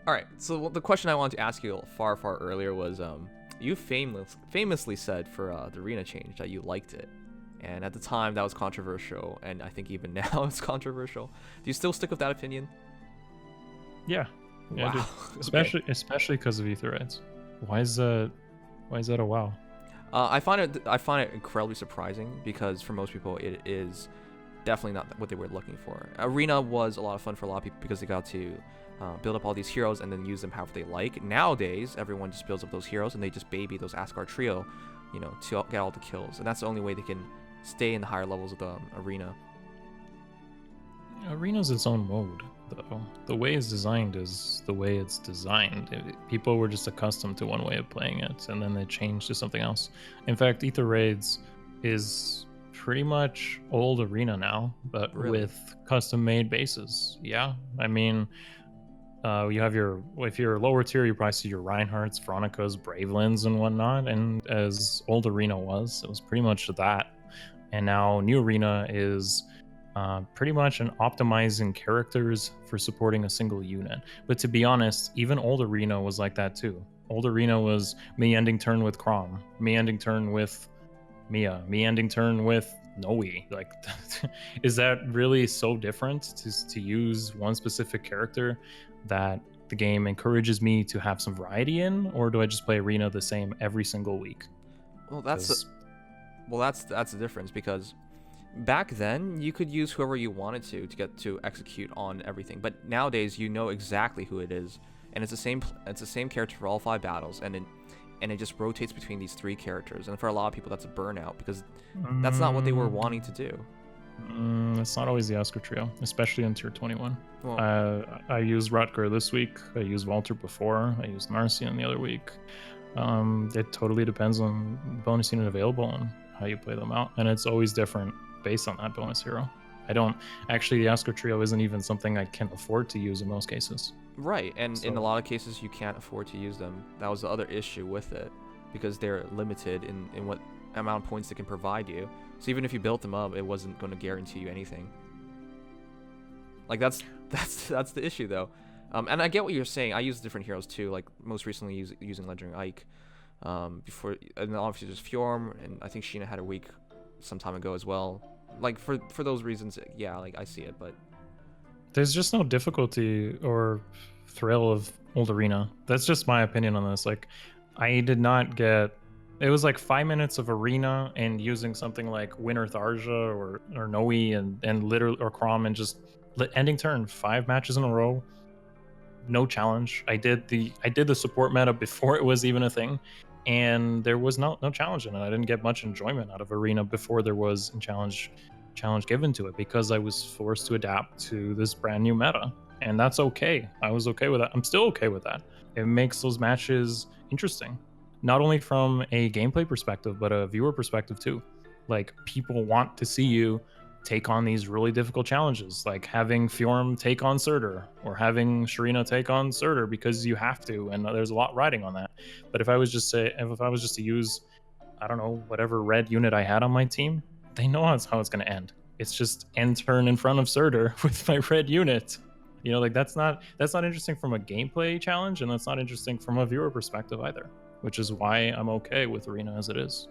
All right. So the question I wanted to ask you far earlier was, you famously said for the arena change that you liked it, and at the time that was controversial, and I think even now it's controversial. Do you still stick with that opinion? Yeah, Wow. I do. Especially because of Aether raids. Why is that a wow? I find it incredibly surprising because for most people it is definitely not what they were looking for. Arena was a lot of fun for a lot of people because they got to build up all these heroes and then use them however they like. Nowadays, everyone just builds up those heroes and they just baby those Askr trio, to get all the kills, and that's the only way they can stay in the higher levels of the arena. Arena's its own mode, though. The way it's designed is the way it's designed. People were just accustomed to one way of playing it, and then they changed to something else. In fact, Aether Raids is pretty much old Arena now, but Really? with custom-made bases. Yeah, I mean, you have if you're lower tier, you probably see your Reinhardts, Veronikas, Bravelands, and whatnot. And as old Arena was, it was pretty much that. And now New Arena is pretty much an optimizing characters for supporting a single unit. But to be honest, even old Arena was like that too. Old Arena was me ending turn with Chrom, me ending turn with Mia, me ending turn with Noe. Like, is that really so different to use one specific character that the game encourages me to have some variety in, or do I just play Arena the same every single week? Well, that's the difference, because back then you could use whoever you wanted to get to execute on everything, but nowadays you know exactly who it is, and it's the same character for all 5 battles, and it just rotates between these 3 characters, and for a lot of people that's a burnout because that's not what they were wanting to do. It's not always the Askr trio, especially in tier 21. Well, I used Rutger this week. I used Walter before. I used Marcian the other week. It totally depends on bonus unit available and how you play them out, and it's always different based on that bonus hero. The Askr trio isn't even something I can afford to use in most cases. Right, and in a lot of cases you can't afford to use them. That was the other issue with it, because they're limited in what amount of points they can provide you. So even if you built them up, it wasn't going to guarantee you anything. Like that's the issue though. And I get what you're saying. I use different heroes too. Like most recently using Legendary Ike. Before, and obviously there's Fjorm, and I think Sheena had a week some time ago as well. Like for those reasons, yeah, like I see it, but there's just no difficulty or thrill of old Arena. That's just my opinion on this. Like, I did not get. It was like 5 minutes of Arena and using something like Winter Tharja or Noe and literally, or Chrom, and just ending turn 5 matches in a row. No challenge. I did the support meta before it was even a thing, and there was no challenge in it. I didn't get much enjoyment out of Arena before there was a challenge given to it, because I was forced to adapt to this brand new meta, and that's okay. I was okay with that. I'm still okay with that. It makes those matches interesting, not only from a gameplay perspective, but a viewer perspective too. Like, people want to see you take on these really difficult challenges, like having Fjorm take on Surtur or having Sharina take on Surtur, because you have to, and there's a lot riding on that. But if I was just to use, I don't know, whatever red unit I had on my team, they know how it's going to end. It's just end turn in front of Surtur with my red unit. Like that's not interesting from a gameplay challenge, and that's not interesting from a viewer perspective either, which is why I'm okay with Arena as it is.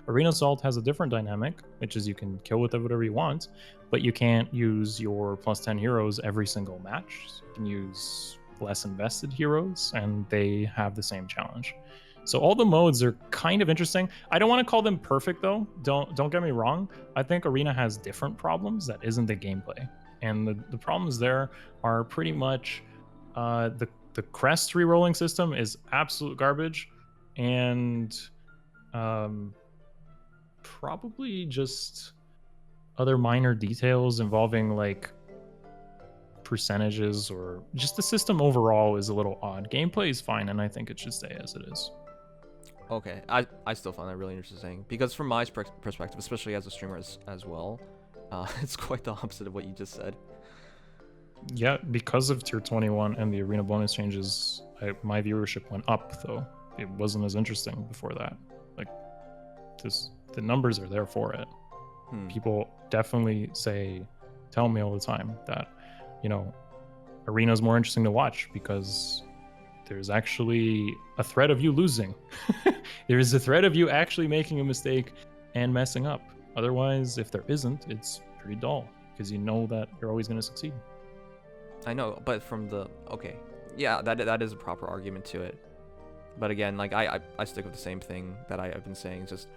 Arena Assault has a different dynamic, which is you can kill with it whatever you want, but you can't use your plus 10 heroes every single match. You can use less invested heroes, and they have the same challenge. So all the modes are kind of interesting. I don't want to call them perfect though. Don't get me wrong. I think Arena has different problems that isn't the gameplay, and the problems there are pretty much the crest rerolling system is absolute garbage, and probably just other minor details involving like percentages, or just the system overall is a little odd. Gameplay is fine, and I think it should stay as it is. Okay, I still find that really interesting, because from my perspective, especially as a streamer as well, it's quite the opposite of what you just said. Yeah, because of tier 21 and the Arena bonus changes, my viewership went up, though. It wasn't as interesting before that. Like, the numbers are there for it. People definitely tell me all the time that, Arena is more interesting to watch because there's actually a threat of you losing. There is a threat of you actually making a mistake and messing up. Otherwise, if there isn't, it's pretty dull because you know that you're always going to succeed. I know, but from the yeah, that is a proper argument to it. But again, like I stick with the same thing that I've been saying. Just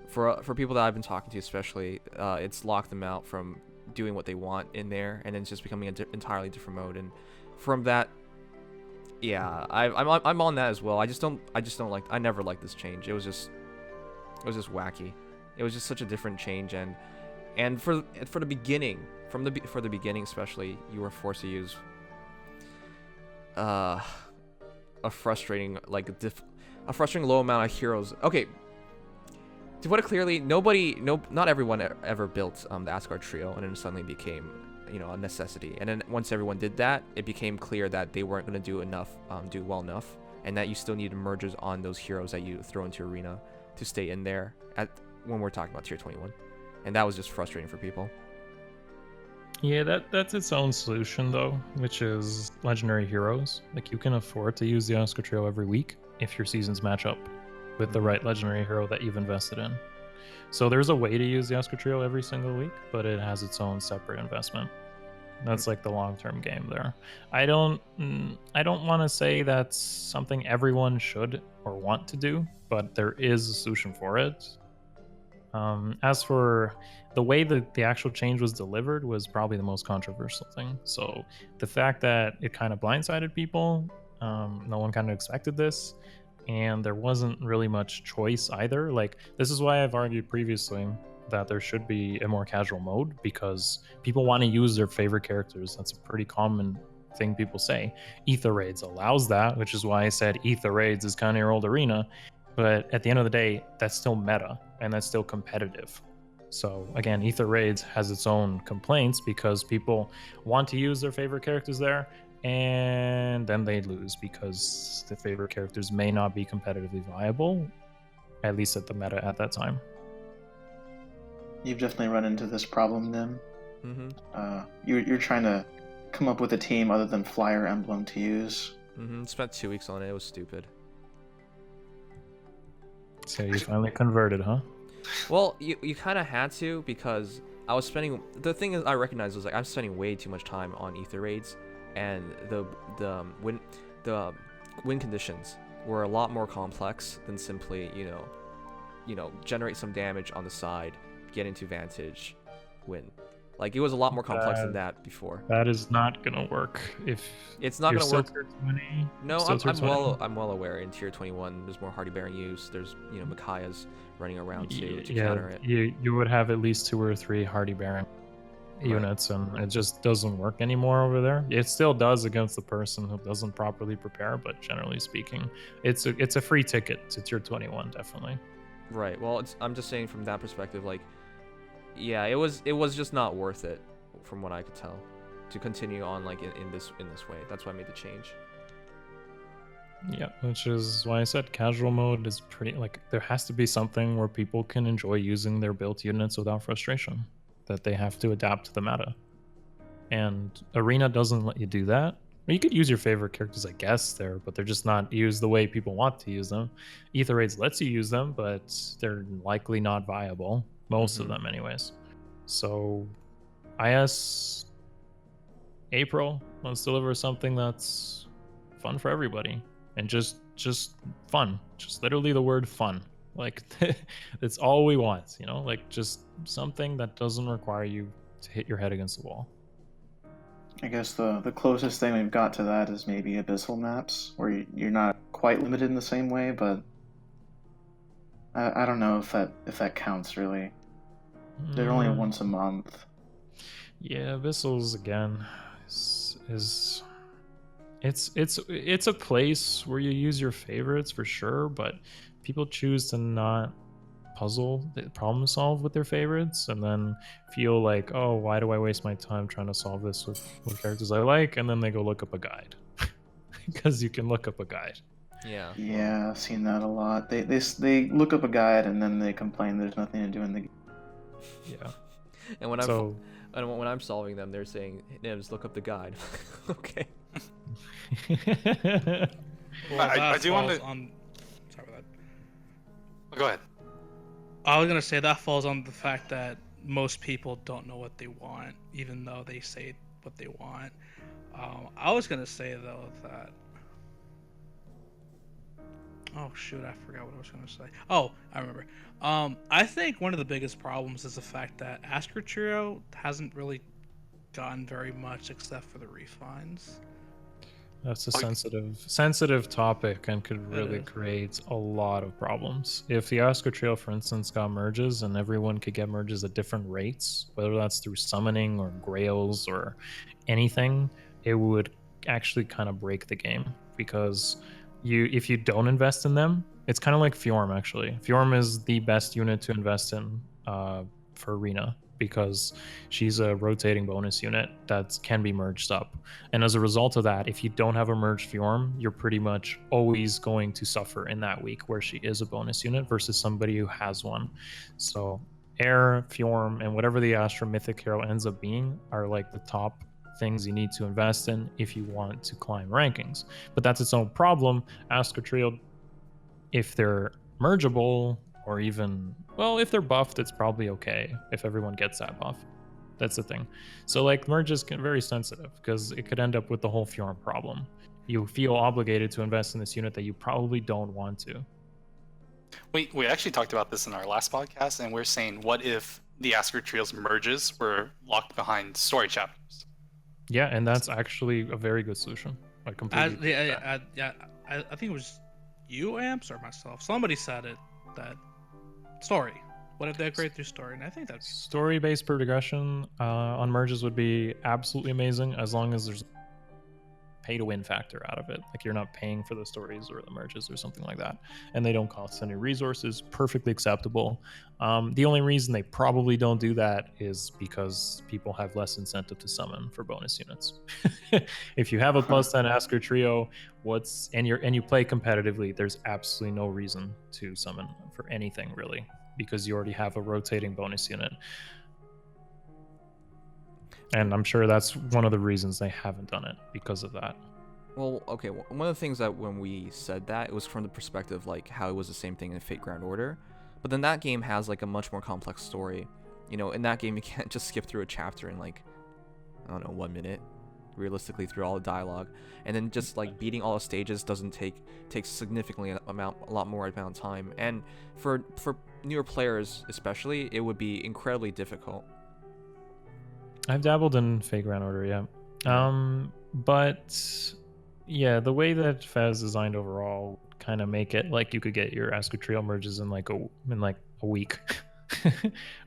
for people that I've been talking to, especially, it's locked them out from doing what they want in there, and then it's just becoming an entirely different mode. And from that, yeah, I'm on that as well. I just don't like. I never liked this change. It was just wacky. It was just such a different change, and for the beginning, for the beginning especially, you were forced to use a frustrating low amount of heroes. Okay, to put it clearly, not everyone ever built the Askr trio, and then it suddenly became, a necessity. And then once everyone did that, it became clear that they weren't going to do well enough, and that you still needed mergers on those heroes that you throw into arena to stay in there when we're talking about tier 21, and that was just frustrating for people. Yeah, that's its own solution though, which is legendary heroes. Like, you can afford to use the Askr trio every week if your seasons match up with the right legendary hero that you've invested in. So there's a way to use the Askr trio every single week, but it has its own separate investment. That's like the long-term game there. I don't want to say that's something everyone should or want to do, but there is a solution for it. As for the way that the actual change was delivered was probably the most controversial thing. So the fact that it kind of blindsided people, no one kind of expected this, and there wasn't really much choice either. Like, this is why I've argued previously that there should be a more casual mode, because people want to use their favorite characters. That's a pretty common thing people say. Aether Raids allows that, which is why I said Aether Raids is kind of your old arena. But at the end of the day, that's still meta, and that's still competitive. So again, Aether Raids has its own complaints because people want to use their favorite characters there, and then they lose because the favorite characters may not be competitively viable, at least at the meta at that time. You've definitely run into this problem, Nim. Mm-hmm. You're trying to come up with a team other than Fire Emblem to use. Mm-hmm. Spent 2 weeks on it. It was stupid. So you finally converted, huh? Well, you kind of had to, because I was spending. The thing is, I recognized was like I'm spending way too much time on Aether Raids, and the win conditions were a lot more complex than simply generate some damage on the side, get into Vantage, win. Like, it was a lot more complex than that before. That is not gonna work if it's not gonna work. Tier 20, no, I'm well aware. In tier 21, there's more Hardy Bearing use. There's Micaiah's running around to counter it. You would have at least 2 or 3 Hardy Bearing units, and it just doesn't work anymore over there. It still does against the person who doesn't properly prepare, but generally speaking, it's a free ticket to tier 21, definitely. Right. Well, I'm just saying from that perspective, like, yeah, it was just not worth it, from what I could tell, to continue on like in this way. That's why I made the change. Yeah, which is why I said casual mode is pretty, like, there has to be something where people can enjoy using their built units without frustration, that they have to adapt to the meta. And Arena doesn't let you do that. You could use your favorite characters, I guess, there, but they're just not used the way people want to use them. Aether Raids lets you use them, but they're likely not viable. Most of them, anyways. So, IS April, let's deliver something that's fun for everybody, and just fun. Just literally the word fun. Like, that's all we want, like, just something that doesn't require you to hit your head against the wall. I guess the closest thing we've got to that is maybe Abyssal maps, where you're not quite limited in the same way, but I don't know if that counts really. They're only once a month. Yeah, Abyssals again is it's a place where you use your favorites for sure, but people choose to not problem solve with their favorites, and then feel like, oh, why do I waste my time trying to solve this with characters I like, and then they go look up a guide. Because you can look up a guide. Yeah, I've seen that a lot. They look up a guide and then they complain there's nothing to do in the game. Yeah. And when I'm solving them, they're saying, hey, Nims, look up the guide. Okay. Well, But I that do want falls to. on. Sorry about that. Go ahead. I was gonna say that falls on the fact that most people don't know what they want, even though they say what they want. I was gonna say though that. Oh shoot! I forgot what I was gonna say. Oh, I remember. I think one of the biggest problems is the fact that Askr Trio hasn't really gotten very much except for the refines. That's a sensitive topic and could really is. create a lot of problems. If the Askr Trail, for instance, got merges and everyone could get merges at different rates, whether that's through summoning or grails or anything, it would actually kind of break the game, because if you don't invest in them, it's kind of like Fjorm actually. Fjorm is the best unit to invest in for Arena, because she's a rotating bonus unit that can be merged up. And as a result of that, if you don't have a merged Fjorm, you're pretty much always going to suffer in that week where she is a bonus unit versus somebody who has one. So Air, Fjorm, and whatever the Astra Mythic hero ends up being are like the top things you need to invest in if you want to climb rankings. But that's its own problem. Askr Trio, if they're mergeable, or even, well, if they're buffed, it's probably okay if everyone gets that buff. That's the thing. So like merges can very sensitive, because it could end up with the whole Fjorm problem. You feel obligated to invest in this unit that you probably don't want to. We actually talked about this in our last podcast, and we're saying, what if the Askr Trio's merges were locked behind story chapters? Yeah, and that's actually a very good solution. I completely I think it was you, Amps, or myself. Somebody said it, that story. What if they upgrade through story? And I think that's story-based progression on merges would be absolutely amazing, as long as there's a pay-to-win factor out of it. Like you're not paying for the stories or the merges or something like that, and they don't cost any resources. Perfectly acceptable. The only reason they probably don't do that is because people have less incentive to summon for bonus units. If you have a +10 Askr Trio, and you play competitively, there's absolutely no reason to summon for anything really, because you already have a rotating bonus unit. And I'm sure that's one of the reasons they haven't done it, because of that. Well, okay, one of the things that when we said that, it was from the perspective like how it was the same thing in Fate Grand Order, but then that game has like a much more complex story. You know, in that game you can't just skip through a chapter in like, I don't know, 1 minute, realistically, through all the dialogue, and then just like beating all the stages takes significantly a lot more amount of time, and for newer players especially, it would be incredibly difficult. I've dabbled in Fate Grand Order, yeah. But yeah, the way that Fez designed overall kind of make it like you could get your Askr Trio merges in like a week,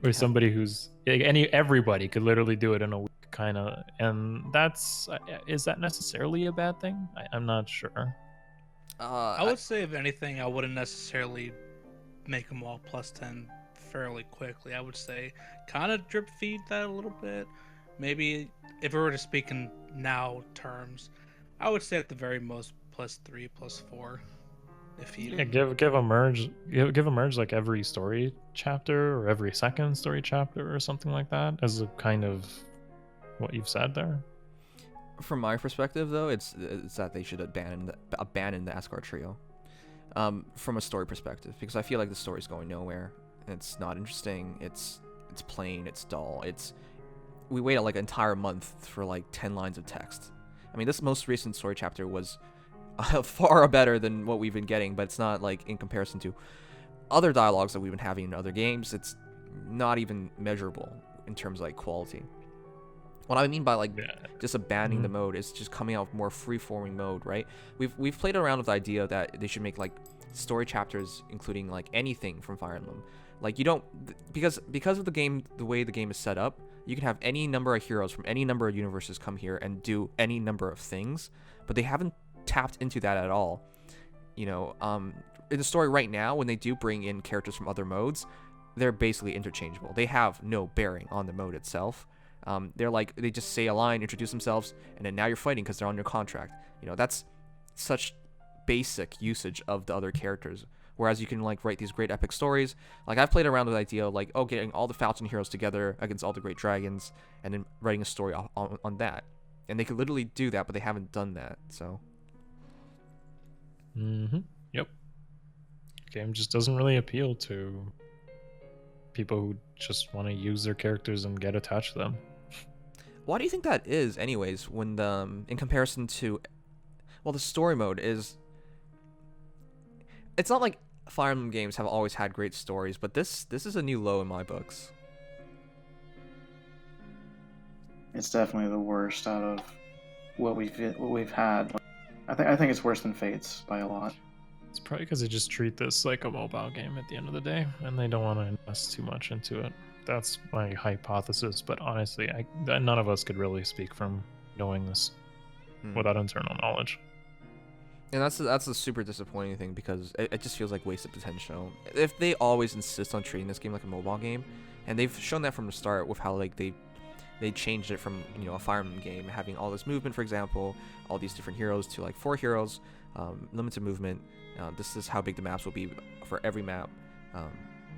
or somebody who's everybody could literally do it in a week, kind of. And is that necessarily a bad thing? I'm not sure. I would say, if anything, I wouldn't necessarily make them all +10 fairly quickly. I would say kind of drip feed that a little bit. Maybe if we were to speak in now terms, I would say at the very most +3, +4. If you give a merge like every story chapter or every second story chapter or something like that, as a kind of what you've said there. From my perspective, though, it's that they should abandon the Askr Trio, from a story perspective, because I feel like the story's going nowhere. It's not interesting. It's plain. It's dull. We waited like an entire month for like 10 lines of text. I mean, this most recent story chapter was far better than what we've been getting, but it's not like in comparison to other dialogues that we've been having in other games. It's not even measurable in terms of like quality. What I mean by like just abandoning the mode is just coming out with more free-forming mode, right? We've played around with the idea that they should make like story chapters including like anything from Fire Emblem. Like you don't, because of the game, the way the game is set up, you can have any number of heroes from any number of universes come here and do any number of things, but they haven't tapped into that at all. You know, in the story right now, when they do bring in characters from other modes, they're basically interchangeable. They have no bearing on the mode itself. They just say a line, introduce themselves, and then now you're fighting because they're on your contract. You know, that's such basic usage of the other characters. Whereas you can like write these great epic stories. Like I've played around with the idea of like, getting all the Falchion heroes together against all the great dragons, and then writing a story on that. And they could literally do that, but they haven't done that. So. Yep. Game just doesn't really appeal to people who just want to use their characters and get attached to them. Why do you think that is, anyways? When in comparison to, well, the story mode is. It's not like Fire Emblem games have always had great stories, but this is a new low in my books. It's definitely the worst out of what we've had. I think it's worse than Fates by a lot. It's probably because they just treat this like a mobile game at the end of the day, and they don't want to invest too much into it. That's my hypothesis, but honestly, none of us could really speak from knowing this without internal knowledge. And that's the super disappointing thing, because it just feels like wasted potential. If they always insist on treating this game like a mobile game, and they've shown that from the start with how like they changed it from, you know, a Fire Emblem game having all this movement, for example, all these different heroes, to like 4 heroes, limited movement. This is how big the maps will be for every map,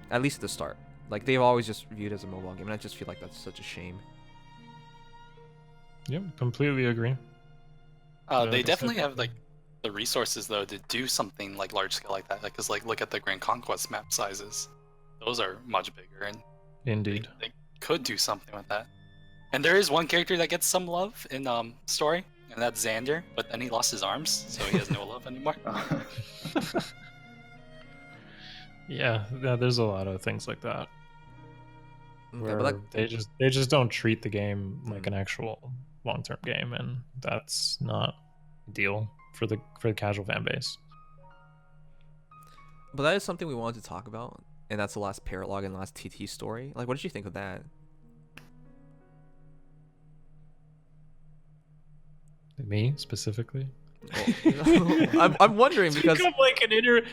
at least at the start. Like, they've always just viewed it as a mobile game, and I just feel like that's such a shame. Yep, completely agree. They definitely have like the resources though to do something like large scale like that. Like, cause like look at the Grand Conquest map sizes; those are much bigger, and indeed, they could do something with that. And there is one character that gets some love in story, and that's Xander. But then he lost his arms, so he has no love anymore. Yeah, there's a lot of things like that. Okay, Where they just don't treat the game like an actual long-term game, and that's not ideal for the casual fan base. But that is something we wanted to talk about, and that's the last Paralogue and last TT story. Like, what did you think of that? Me specifically? Well, I'm wondering because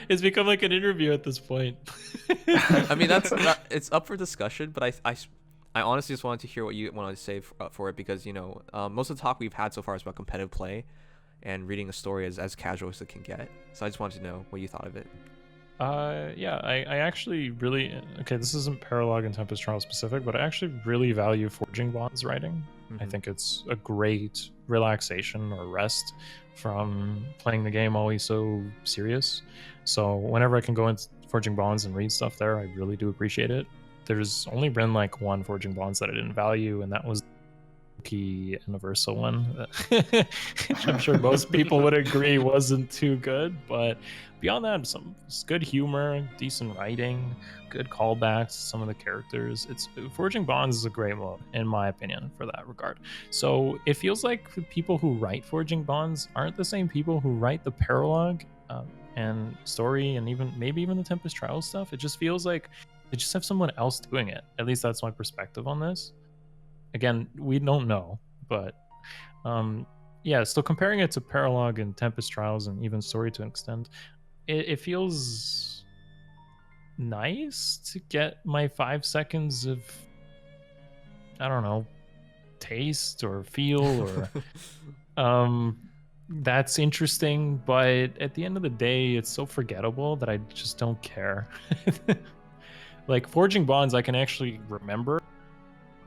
it's become like an interview at this point. I mean, it's up for discussion, but I honestly just wanted to hear what you wanted to say for it, because, you know, most of the talk we've had so far is about competitive play and reading a story as casual as it can get. So I just wanted to know what you thought of it. Yeah, I actually really, okay, this isn't Paralogue and Tempest Trial specific, but I actually really value Forging Bonds writing. I think it's a great relaxation or rest from playing the game always so serious. So whenever I can go into Forging Bonds and read stuff there, I really do appreciate it. There's only been like one Forging Bonds that I didn't value, and that was the Universal one. I'm sure most people would agree wasn't too good, but beyond that, some good humor, decent writing, good callbacks to some of the characters. Forging Bonds is a great mode, in my opinion, for that regard. So it feels like the people who write Forging Bonds aren't the same people who write the Paralogue and story, and maybe even the Tempest Trial stuff. It just feels like they just have someone else doing it. At least that's my perspective on this. Again, we don't know, but yeah, so comparing it to Paralogue and Tempest Trials and even story to an extent, it feels nice to get my 5 seconds of, I don't know, taste or feel or that's interesting, but at the end of the day, it's so forgettable that I just don't care. Like Forging Bonds, I can actually remember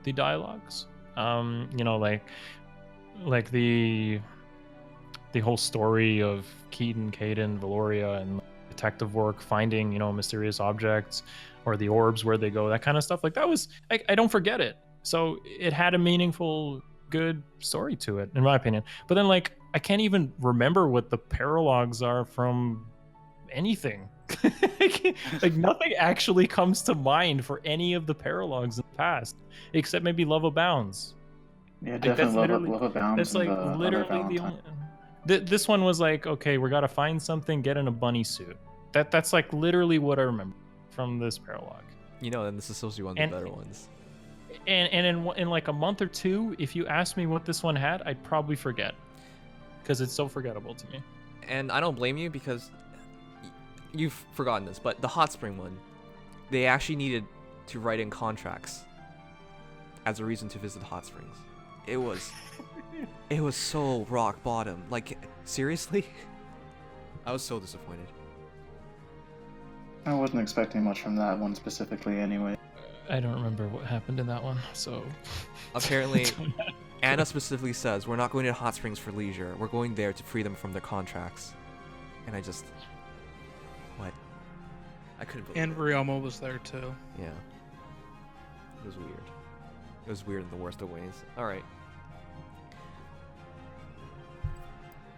the dialogues, you know, like the whole story of Keaton, Caden, Valoria, and detective work, finding, you know, mysterious objects or the orbs, where they go, that kind of stuff. Like that was, I don't forget it. So it had a meaningful, good story to it, in my opinion. But then, like, I can't even remember what the paralogues are from anything. Like nothing actually comes to mind for any of the paralogues in the past, except maybe Love Abounds. Yeah, definitely Love Abounds. That's like literally the only. This one was like, okay, we gotta find something, get in a bunny suit. That's like literally what I remember from this paralogue. You know, and this is supposed to be one of the better ones. And in like a month or two, if you asked me what this one had, I'd probably forget, because it's so forgettable to me. And I don't blame you, because you've forgotten this, but the Hot Spring one, they actually needed to write in contracts as a reason to visit Hot Springs. It was so rock bottom. Like, seriously? I was so disappointed. I wasn't expecting much from that one specifically anyway. I don't remember what happened in that one, so... Apparently, Anna specifically says, we're not going to Hot Springs for leisure. We're going there to free them from their contracts. and I just what? I couldn't believe And it. Ryoma was there too. Yeah. It was weird. It was weird in the worst of ways. Alright.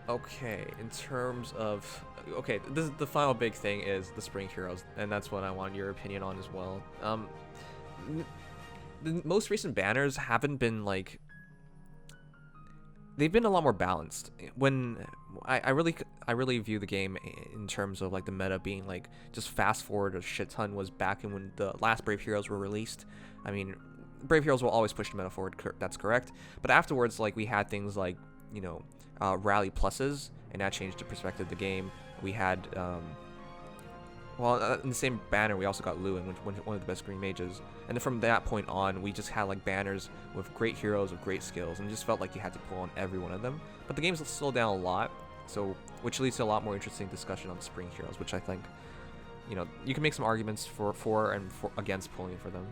Okay, in terms of... Okay, this is the final big thing is the Spring Heroes, and that's what I want your opinion on as well. The most recent banners haven't been, like... They've been a lot more balanced. When I really view the game in terms of like the meta being like just fast forward a shit ton was back in when the last Brave Heroes were released. I mean, Brave Heroes will always push the meta forward. That's correct. But afterwards, like we had things like rally pluses, and that changed the perspective of the game. We had in the same banner, we also got Lewin, one of the best green mages. And then from that point on, we just had like banners with great heroes with great skills, and it just felt like you had to pull on every one of them. But the game's slowed down a lot, so which leads to a lot more interesting discussion on the Spring Heroes, which I think, you can make some arguments for and against pulling for them.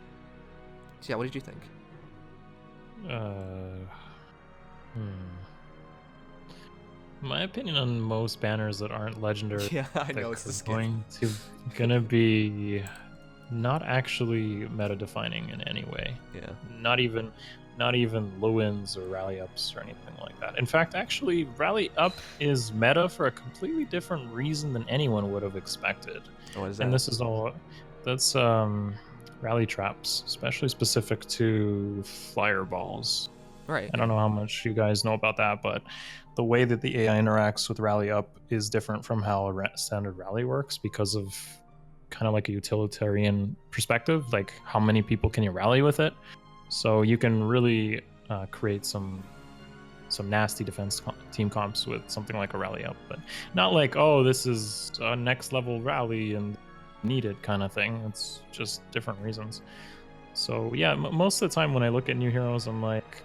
So yeah, what did you think? My opinion on most banners that aren't legendary, Yeah, I know it's the skin. gonna be not actually meta defining in any way. Yeah. Not even Lewins or rally ups or anything like that. In fact, actually, rally up is meta for a completely different reason than anyone would have expected. What is that? And this is that's rally traps, especially specific to fireballs. Right. I don't know how much you guys know about that, but the way that the AI interacts with rally up is different from how a standard rally works because of kind of like a utilitarian perspective, like how many people can you rally with it. So you can really create some nasty defense team comps with something like a rally up, but not like, oh, this is a next level rally and needed kind of thing. It's just different reasons. So yeah, most of the time when I look at new heroes, I'm like,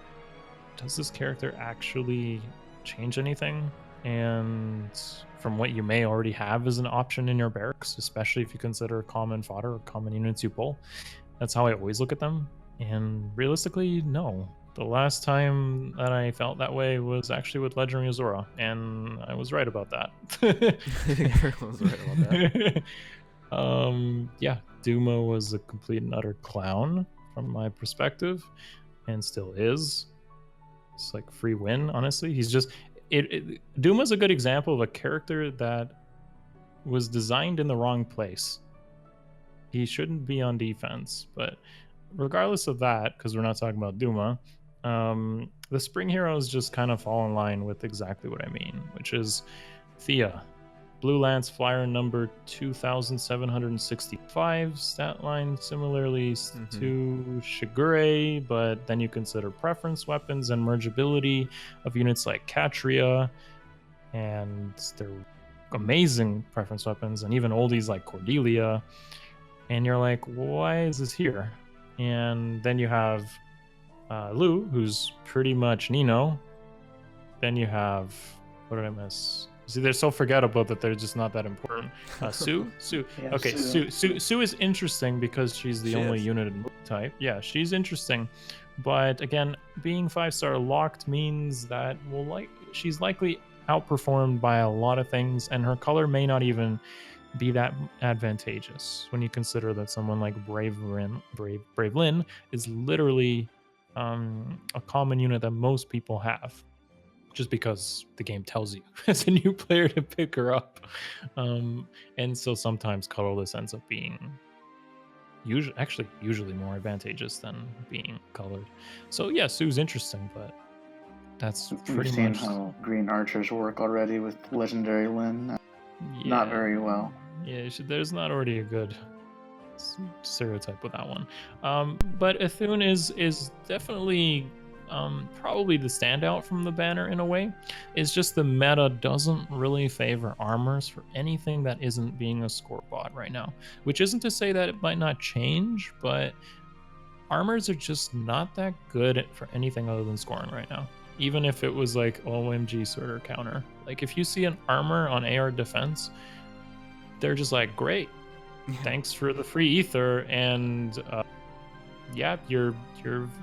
does this character actually change anything? And from what you may already have as an option in your barracks, especially if you consider common fodder or common units you pull, that's how I always look at them. And realistically, no. The last time that I felt that way was actually with Legendary Azura, and I was right about that. Everyone was right about that. Yeah, Duma was a complete and utter clown from my perspective, and still is. It's like free win, honestly. He's just Duma's a good example of a character that was designed in the wrong place. He shouldn't be on defense, but regardless of that, because we're not talking about Duma, the Spring Heroes just kind of fall in line with exactly what I mean, which is Thea, Blue Lance Flyer number 2765, stat line similarly to Shigure, but then you consider preference weapons and mergeability of units like Katria, and they're amazing preference weapons, and even oldies like Cordelia, and you're like, why is this here? And then you have Lu, who's pretty much Nino. Then you have, what did I miss? See, they're so forgettable that they're just not that important. Sue? Yeah, Okay, Sue is interesting because she's the only unit in type. Yeah, she's interesting. But again, being 5-star locked means that she's likely outperformed by a lot of things, and her color may not even be that advantageous when you consider that someone like Brave Lyn is literally a common unit that most people have, just because the game tells you as a new player to pick her up. And so sometimes colorless ends up being usually more advantageous than being colored. So yeah, Sue's interesting, but that's pretty We've seen much how green archers work already with Legendary Lyn. Not very well. Yeah, there's not already a good stereotype with that one. But Ithun is definitely probably the standout from the banner in a way. It's just the meta doesn't really favor armors for anything that isn't being a score bot right now, which isn't to say that it might not change, but armors are just not that good for anything other than scoring right now. Even if it was like OMG sort of counter. Like if you see an armor on AR defense, they're just like, great, thanks for the free Aether and yeah, you're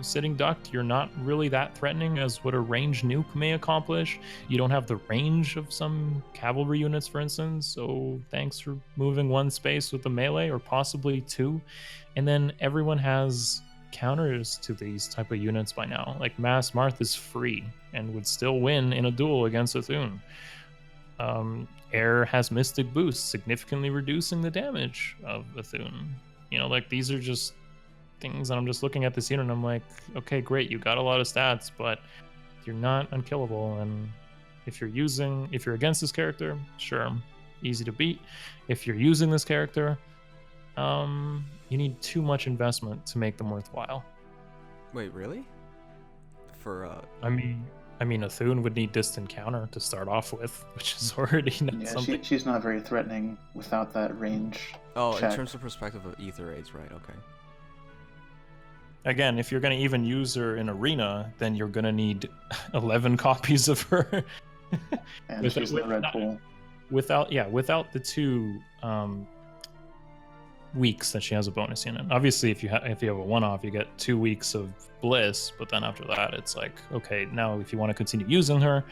sitting ducked. You're not really that threatening as what a ranged nuke may accomplish. You don't have the range of some cavalry units, for instance. So thanks for moving one space with the melee, or possibly two. And then everyone has counters to these type of units by now. Like Mass Marth is free and would still win in a duel against Athun. Air has Mystic Boost, significantly reducing the damage of Athun. You know, like these are just things that I'm just looking at this unit and I'm like, okay, great, you got a lot of stats, but you're not unkillable. And if you're against this character, sure, easy to beat. If you're using this character, you need too much investment to make them worthwhile. Wait, really? I mean, Athun would need distant counter to start off with, which is already not something. She's not very threatening without that range. Oh, check. In terms of perspective of Aether aids, right? Okay. Again, if you're going to even use her in Arena, then you're going to need 11 copies of her. And she's in the red pool. Without the 2 weeks that she has a bonus unit. Obviously, if you have a one-off, you get 2 weeks of bliss, but then after that, it's like, okay, now if you want to continue using her,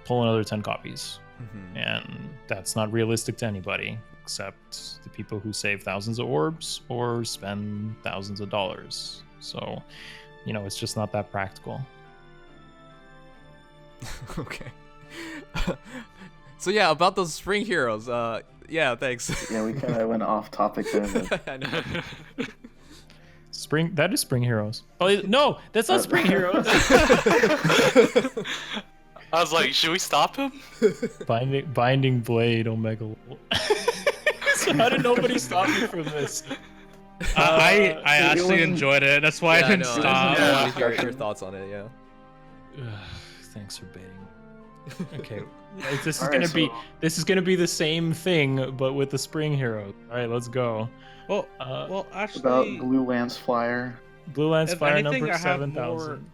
pull another 10 copies. Mm-hmm. And that's not realistic to anybody, except the people who save thousands of orbs or spend thousands of dollars. So, you know, it's just not that practical. Okay. So yeah, about those spring heroes. Yeah, thanks. Yeah, we kind of went off topic there. But... I know. That is Spring Heroes. Oh no, that's not Spring Heroes. I was like, should we stop him? Binding Blade Omega. So how did nobody stop me from this? I actually enjoyed it. That's why I didn't stop. Yeah. Your thoughts on it, yeah. Thanks for baiting. Okay, this is gonna be the same thing, but with the Spring Heroes. All right, let's go. Well, actually, about Blue Lance Flyer. Blue Lance Flyer anything, number 7,000.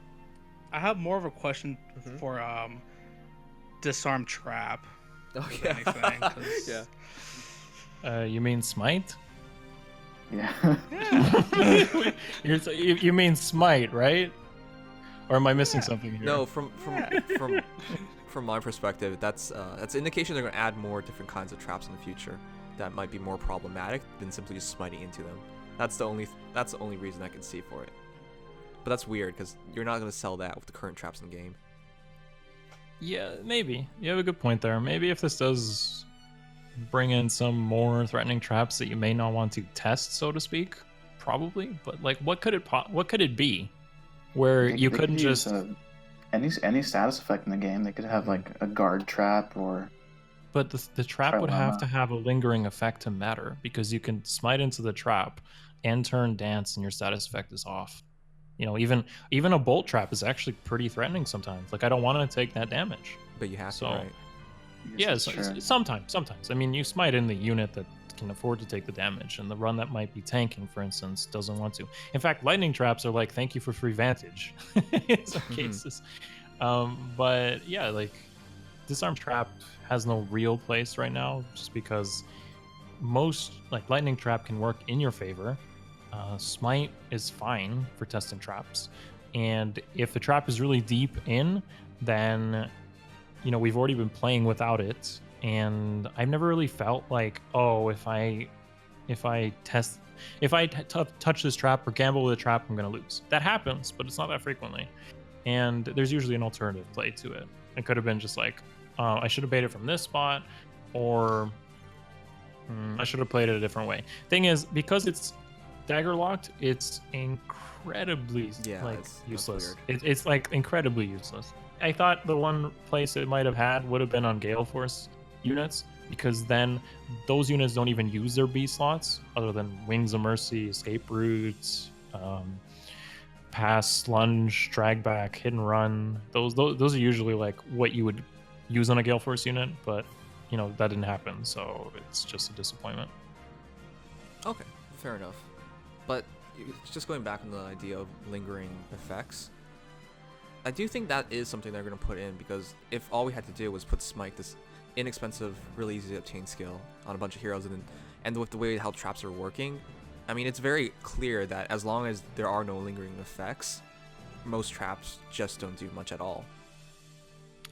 I have more of a question for Disarm Trap. Oh yeah. Anything, Yeah. You mean Smite? Yeah. You mean Smite, right? Or am I missing something here? No, from my perspective, that's an indication they're going to add more different kinds of traps in the future that might be more problematic than simply just smiting into them. That's the only reason I can see for it. But that's weird because you're not going to sell that with the current traps in the game. Yeah, maybe. You have a good point there. Maybe if this does bring in some more threatening traps that you may not want to test, so to speak, probably. But like, what could it be? Where you couldn't just any status effect in the game. They could have like a guard trap or. But the trap would have to have a lingering effect to matter, because you can smite into the trap and turn dance and your status effect is off. You know, even a bolt trap is actually pretty threatening sometimes. Like, I don't want to take that damage. But you have to, right? Yeah, sometimes. I mean, you smite in the unit that can afford to take the damage, and the run that might be tanking, for instance, doesn't want to. In fact, lightning traps are like, thank you for free vantage in some cases. But yeah, like, Disarm Trap has no real place right now, just because most, like, lightning trap can work in your favor. Smite is fine for testing traps, and if the trap is really deep in, then, you know, we've already been playing without it, and I've never really felt like, oh, if I touch this trap or gamble with a trap, I'm gonna lose. That happens, but it's not that frequently, and there's usually an alternative play to it. It could have been just like, I should have baited from this spot, or I should have played it a different way. Thing is, because it's dagger locked, it's incredibly useless. It's like incredibly useless. I thought the one place it might have had would have been on Gale Force units, because then those units don't even use their B slots other than Wings of Mercy, Escape Routes, Pass, Lunge, Drag Back, Hit and Run. Those are usually like what you would use on a Gale Force unit, but you know, that didn't happen, so it's just a disappointment. Okay, fair enough. But just going back on the idea of lingering effects, I do think that is something they're going to put in, because if all we had to do was put Smite, this inexpensive, really easy to obtain skill, on a bunch of heroes, and with the way how traps are working, I mean, it's very clear that as long as there are no lingering effects, most traps just don't do much at all.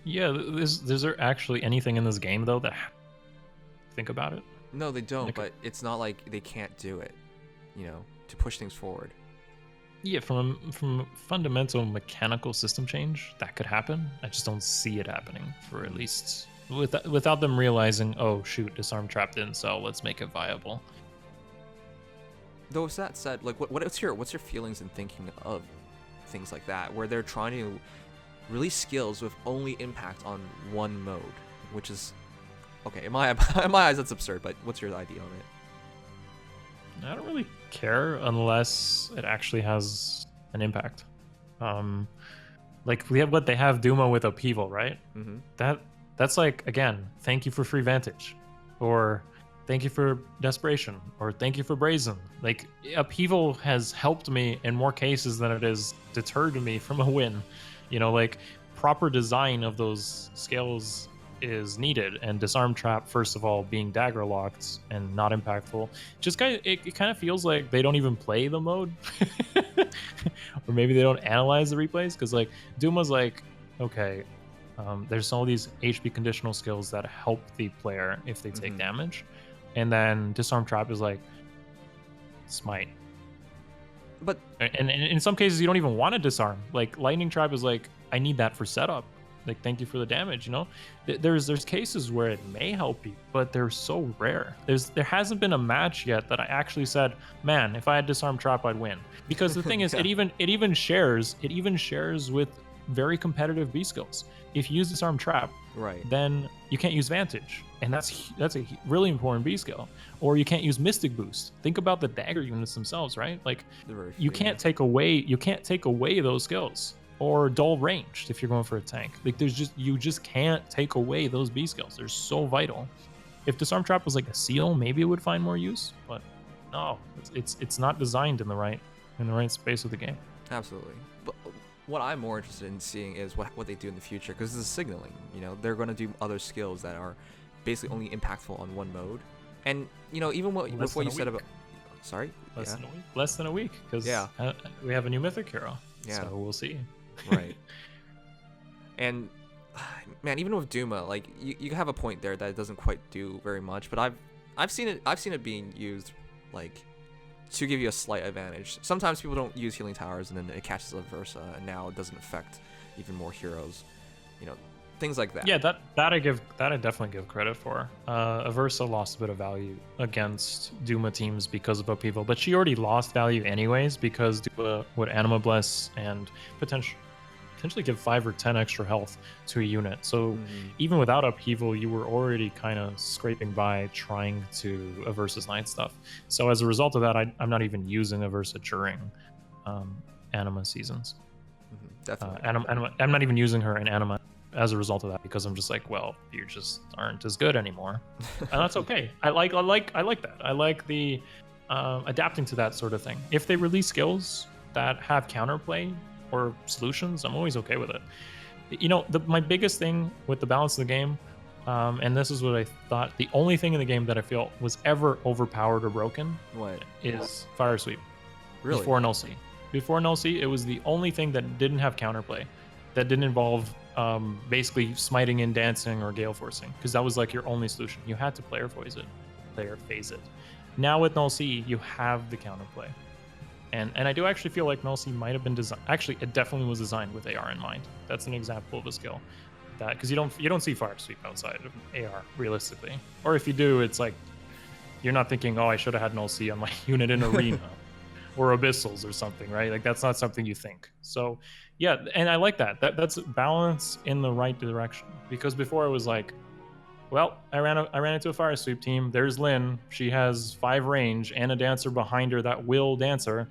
Yeah, is there actually anything in this game though that think about it? No, they don't, but it's not like they can't do it, to push things forward. Yeah, from a fundamental mechanical system change, that could happen. I just don't see it happening, for at least without them realizing, oh shoot, Disarm trap didn't sell, let's make it viable. Though with that said, like what's your feelings and thinking of things like that, where they're trying to release skills with only impact on one mode, which is okay in my eyes that's absurd, but what's your idea on it? I don't really care unless it actually has an impact. Like they have Duma with Upheaval, right? Mm-hmm. That's like, again, thank you for Free Vantage, or thank you for Desperation, or thank you for Brazen. Like, Upheaval has helped me in more cases than it has deterred me from a win. Like, proper design of those skills is needed, and Disarm trap, first of all, being dagger locked and not impactful, just it kind of feels like they don't even play the mode. Or maybe they don't analyze the replays, because like Duma's like, okay, there's all these HP conditional skills that help the player if they take damage, and then Disarm trap is like smite. But and in some cases you don't even want to disarm. Like lightning trap is like, I need that for setup. Like, thank you for the damage. There's cases where it may help you, but they're so rare. There hasn't been a match yet that I actually said, man, if I had Disarm trap, I'd win. Because the thing is, it even shares with very competitive B skills. If you use Disarm trap, right, then you can't use Vantage, and that's a really important B skill. Or you can't use Mystic Boost. Think about the dagger units themselves, right? Like, you can't take away those skills. Or dull ranged if you're going for a tank. Like, you just can't take away those B skills. They're so vital. If Disarm trap was like a seal, maybe it would find more use, but no, it's not designed in the right space of the game. Absolutely. But what I'm more interested in seeing is what they do in the future, because this is signaling. They're going to do other skills that are basically only impactful on one mode. And even what you said about, sorry, less than a week, because we have a new mythic hero. Yeah, so we'll see. Right. And man, even with Duma, like you have a point there that it doesn't quite do very much, but I've seen it being used like to give you a slight advantage. Sometimes people don't use healing towers and then it catches a Versa, and now it doesn't affect even more heroes. Things like that. Yeah, that I definitely give credit for. Aversa lost a bit of value against Duma teams because of Upheaval, but she already lost value anyways because Duma would Anima Bless and potentially give 5 or 10 extra health to a unit. So even without Upheaval, you were already kind of scraping by trying to Aversa's Night stuff. So as a result of that, I'm not even using Aversa during Anima seasons. Definitely. I'm not even using her in Anima as a result of that, because I'm just like, well, you just aren't as good anymore, and that's okay. I like that. I like the adapting to that sort of thing. If they release skills that have counterplay or solutions, I'm always okay with it. My biggest thing with the balance of the game, and this is what I thought, the only thing in the game that I feel was ever overpowered or broken, is Fire Sweep. Really? Before Null C, it was the only thing that didn't have counterplay, that didn't involve basically smiting in dancing or gale forcing, because that was like your only solution. You had to player phase it. Now with Null C, you have the counterplay, and I do actually feel like Null C might have been designed. Actually, it definitely was designed with AR in mind. That's an example of a skill that, because you don't see Fire Sweep outside of AR realistically, or if you do, it's like you're not thinking, oh, I should have had Null C on my unit in Arena or Abyssals or something, right? Like, that's not something you think. So yeah, and I like that. That's balance in the right direction, because before I was like, well, I ran into a Fire Sweep team. There's Lynn. She has 5 range and a dancer behind her that will dance her.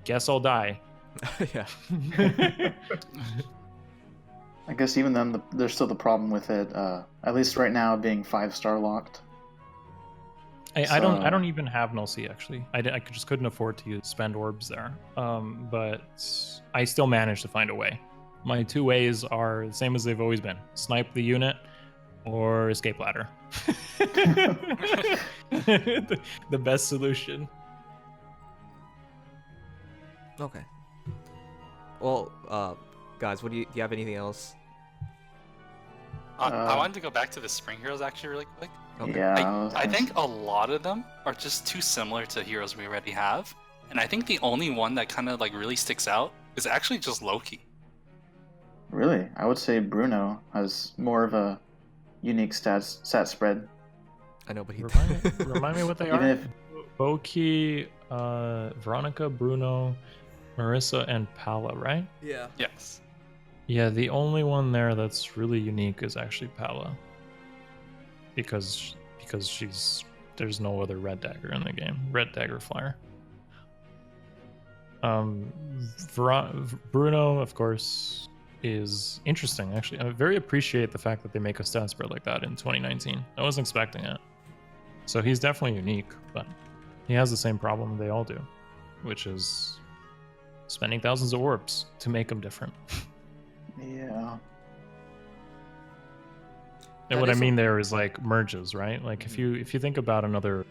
Guess I'll die. Yeah. I guess even then, there's still the problem with it. At least right now, being 5-star locked. I don't even have Null C actually. I just couldn't afford to spend orbs there. But I still managed to find a way. My 2 ways are the same as they've always been: snipe the unit or escape ladder. The best solution. Okay. Well, guys, do you have anything else? I wanted to go back to the Spring Heroes actually really quick. Okay. Yeah, I think a lot of them are just too similar to heroes we already have, and I think the only one that kind of like really sticks out is actually just Loki. Really, I would say Bruno has more of a unique stat spread. I know, but he Remind me what they Even are. if Boki, Veronica, Bruno, Marissa, and Pala, right? Yeah. Yes. Yeah, the only one there that's really unique is actually Pala. Because there's no other red dagger in the game. Red dagger flyer. Bruno, of course, is interesting actually. I very appreciate the fact that they make a stat spread like that in 2019. I wasn't expecting it. So he's definitely unique, but he has the same problem they all do, which is spending thousands of orbs to make him different. yeah, And what I mean there is like merges, right? Like if you think about another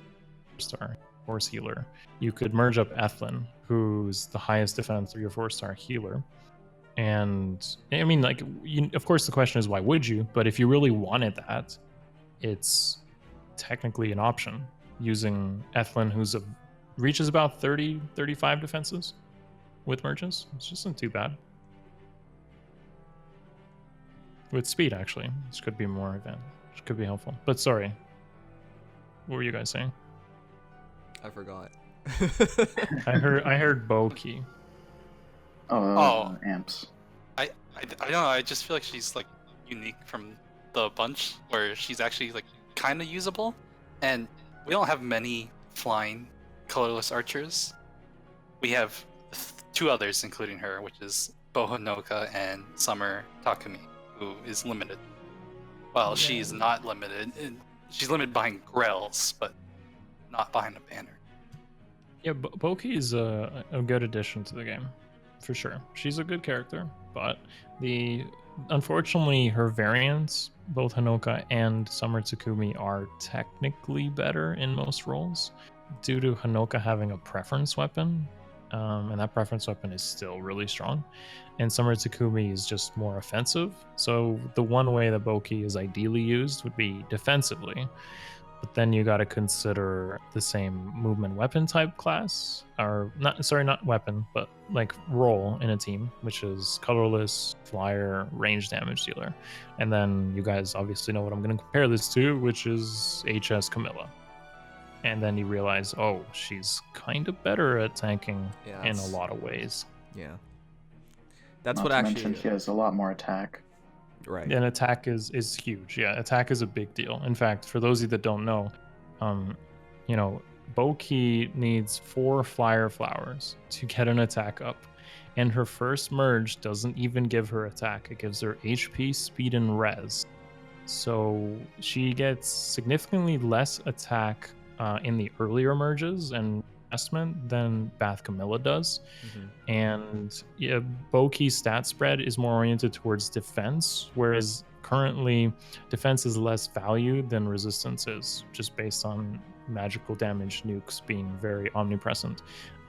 star horse healer, you could merge up Ethlin, who's the highest defense 3 or 4-star healer. And I mean, like, of course, the question is why would you? But if you really wanted that, it's technically an option using Ethlin, who's reaches about 35 defenses with merges. It's just not too bad. With speed, actually, this could be more advanced. Which could be helpful. But sorry, what were you guys saying? I forgot. I heard Boki. amps. I don't know. I just feel like she's like unique from the bunch, where she's actually like kind of usable, and we don't have many flying colorless archers. We have 2 others, including her, which is Bohonoka and Summer Takumi, who is limited. Well, she's not limited. She's limited behind Grells, but not behind a banner. Yeah, Boki is a good addition to the game, for sure. She's a good character, but unfortunately her variants, both Hanoka and Summer Takumi, are technically better in most roles due to Hanoka having a preference weapon, and that preference weapon is still really strong, and Summer Takumi is just more offensive. So the one way that Boki is ideally used would be defensively. But then you got to consider the same movement weapon type class, or not weapon, but like role in a team, which is colorless, flyer, range damage dealer. And then you guys obviously know what I'm going to compare this to, which is HS Camilla. And then you realize, oh, she's kind of better at tanking in a lot of ways. Yeah. That's Not what to actually. mention she has a lot more attack. Right. And attack is huge. Yeah, attack is a big deal. In fact, for those of you that don't know, Boki needs 4 flyer flowers to get an attack up. And her first merge doesn't even give her attack. It gives her HP, speed, and res. So she gets significantly less attack in the earlier merges and investment than Bath Camilla does. Mm-hmm. And Boki's stat spread is more oriented towards defense, whereas currently defense is less valued than resistance is, just based on magical damage nukes being very omnipresent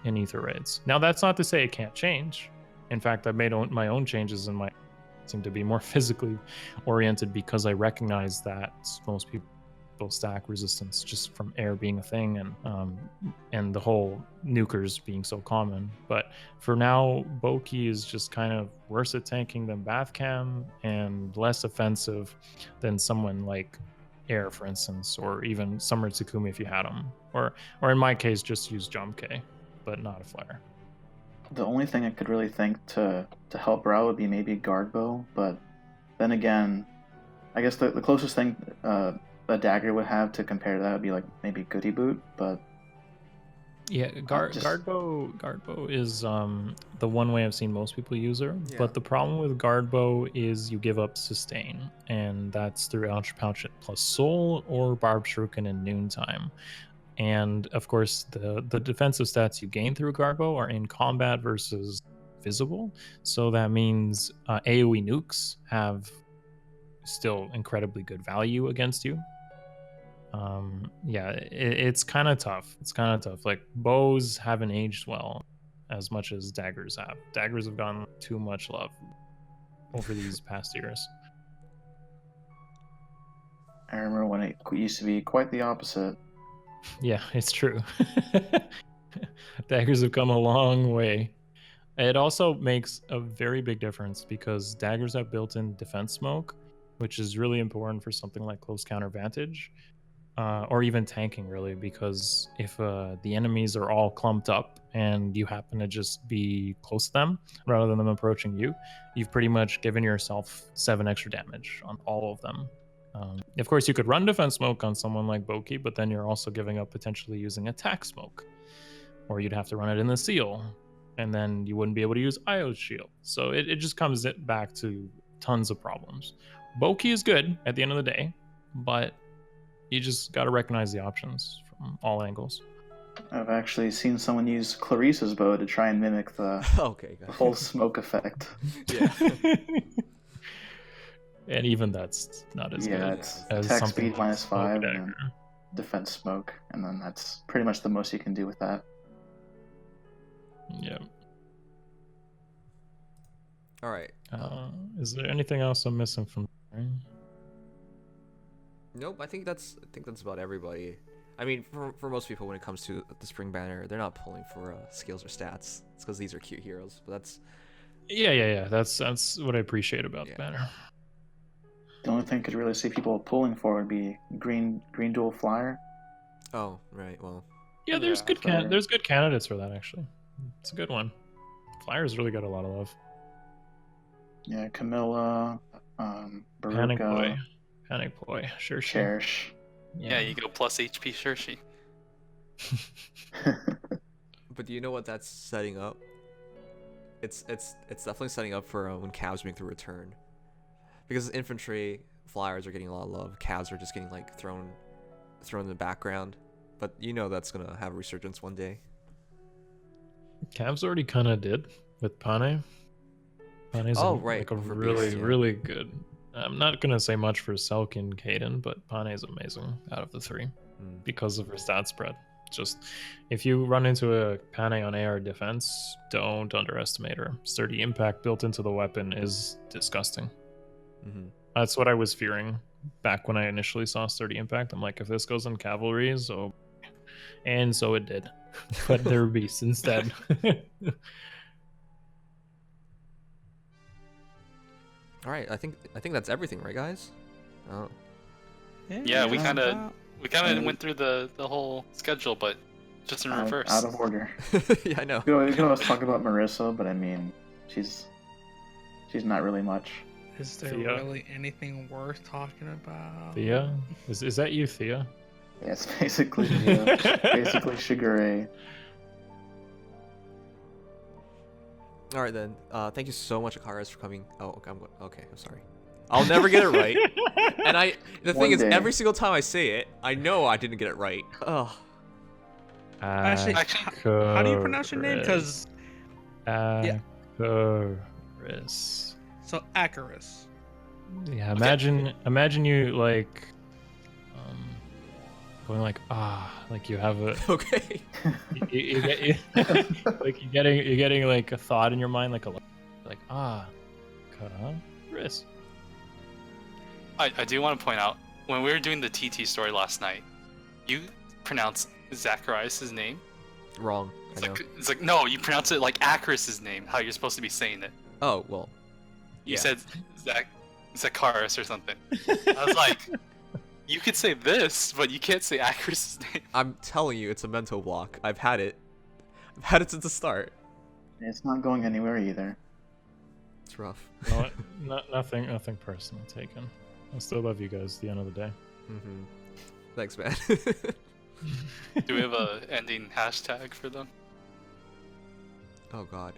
in Aether raids. Now that's not to say it can't change. In fact, I've made my own changes in my seem to be more physically oriented because I recognize that most people stack resistance just from air being a thing, and the whole nukers being so common. But for now, Boki is just kind of worse at tanking than Bathcam and less offensive than someone like Air, for instance, or even Summer Tsukumi if you had him, or in my case, just use Jump K, but not a flyer. The only thing I could really think to help her out would be maybe Guard Bow, but then again, I guess the closest thing a dagger would have to compare to that would be like maybe Goody Boot, but yeah, Guard Bow is the one way I've seen most people use her. Yeah. But the problem with Guard Bow is you give up sustain, and that's through Ouch Pouch plus Soul or Barb Shuriken in Noontime. And of course, the defensive stats you gain through Guard Bow are in combat versus visible. So that means AoE nukes have still incredibly good value against you. It's kind of tough. Like bows haven't aged well as much as daggers have. Daggers have gotten too much love over these past years. I remember when it used to be quite the opposite. Yeah, it's true. Daggers have come a long way. It also makes a very big difference because daggers have built-in defense smoke, which is really important for something like close counter vantage, or even tanking, really, because if the enemies are all clumped up and you happen to just be close to them rather than them approaching you, you've pretty much given yourself 7 extra damage on all of them. Of course, you could run defense smoke on someone like Boki, but then you're also giving up potentially using attack smoke, or you'd have to run it in the seal, and then you wouldn't be able to use Io's shield. So it just comes back to tons of problems. Boki is good at the end of the day, but you just got to recognize the options from all angles. I've actually seen someone use Clarissa's bow to try and mimic the Okay, the whole smoke effect. Yeah. And even that's not as good it's as attack something speed like -5 Smoke and Dagger. then defense smoke, and then that's pretty much the most you can do with that. Yeah. All right. Is there anything else I'm missing from? Nope. I think that's about everybody. I mean, for most people, when it comes to the spring banner, they're not pulling for skills or stats. It's because these are cute heroes. But that's Yeah. That's what I appreciate about the banner. The only thing I could really see people pulling for would be green dual flyer. oh right. Well, Yeah, there's Yeah, good there's good candidates for that actually. It's a good one. Flyers really got a lot of love. Yeah, Camilla, Panic Baruka, Boy, sure. Cherish. Yeah, you go plus HP Shershi. but do you know what that's setting up? It's definitely setting up for when Cavs make the return, because infantry flyers are getting a lot of love. Cavs are just getting like thrown in the background, but you know that's gonna have a resurgence one day. Cavs already kind of did with Pane. Pane's right, like a for really, beast, yeah. really good. I'm not gonna say much for Selk and Kaden, but Pane's amazing out of the 3 because of her stat spread. Just if you run into a Pane on AR defense, don't underestimate her. Sturdy impact built into the weapon is disgusting. Mm-hmm. That's what I was fearing back when I initially saw sturdy impact. I'm like, if this goes on cavalry, so it did. But they're beasts instead. All right, I think that's everything, right, guys? Oh. Yeah, we kind of Yeah. went through the whole schedule, but just in reverse. Out of order. Yeah, I know. We can always talk about Marissa, but I mean, she's not really much. Is there Thea. really anything worth talking about? Thea? Is that you, Thea? Yeah, it's basically basically Shigure. All right then. Thank you so much, Akariss, for coming. Oh, okay. I'm sorry. I'll never get it right. And the thing One is, day. every single time I say it, I know I didn't get it right. Ugh. Actually, how do you pronounce your name? Because Akariss. so Akariss. Yeah, imagine you like going like like you have a Okay. you get like you're getting like a thought in your mind like Akariss. I do want to point out, when we were doing the TT story last night, you pronounced Zacharias' name. Wrong. It's like no, you pronounce it like Akariss' name, how you're supposed to be saying it. Oh well. You Yeah. said Zacharias or something. I was like, you could say this, but you can't say Akariss' name. I'm telling you, it's a mental block. I've had it since the start. It's not going anywhere either. It's rough. Nothing personal taken. I still love you guys at the end of the day. Mm-hmm. Thanks, man. Do we have a ending hashtag for them? Oh God.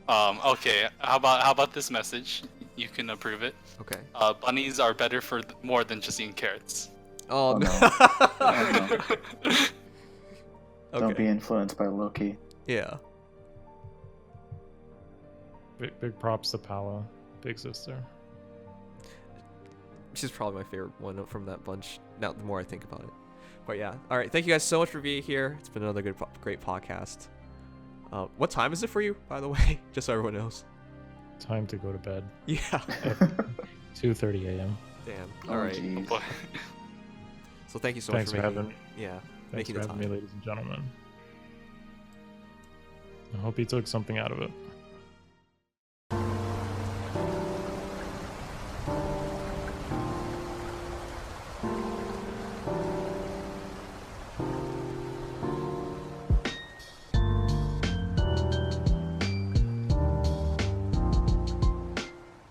Okay. How about this message? You can approve it. Okay. Bunnies are better for more than just eating carrots. Oh, Oh, no. Oh, Okay. Don't be influenced by Loki. Yeah. Big props to Paolo, big sister. She's probably my favorite one from that bunch. Now, the more I think about it. But yeah, all right. Thank you guys so much for being here. It's been another great podcast. What time is it for you, by the way? Just so everyone knows. Time to go to bed. Yeah. 2:30 a.m. Damn. Oh, All right. geez. Boy. So thank you so Thanks much for for making. having me. Yeah. Thanks Making for the having me, time. ladies and gentlemen. I hope you took something out of it.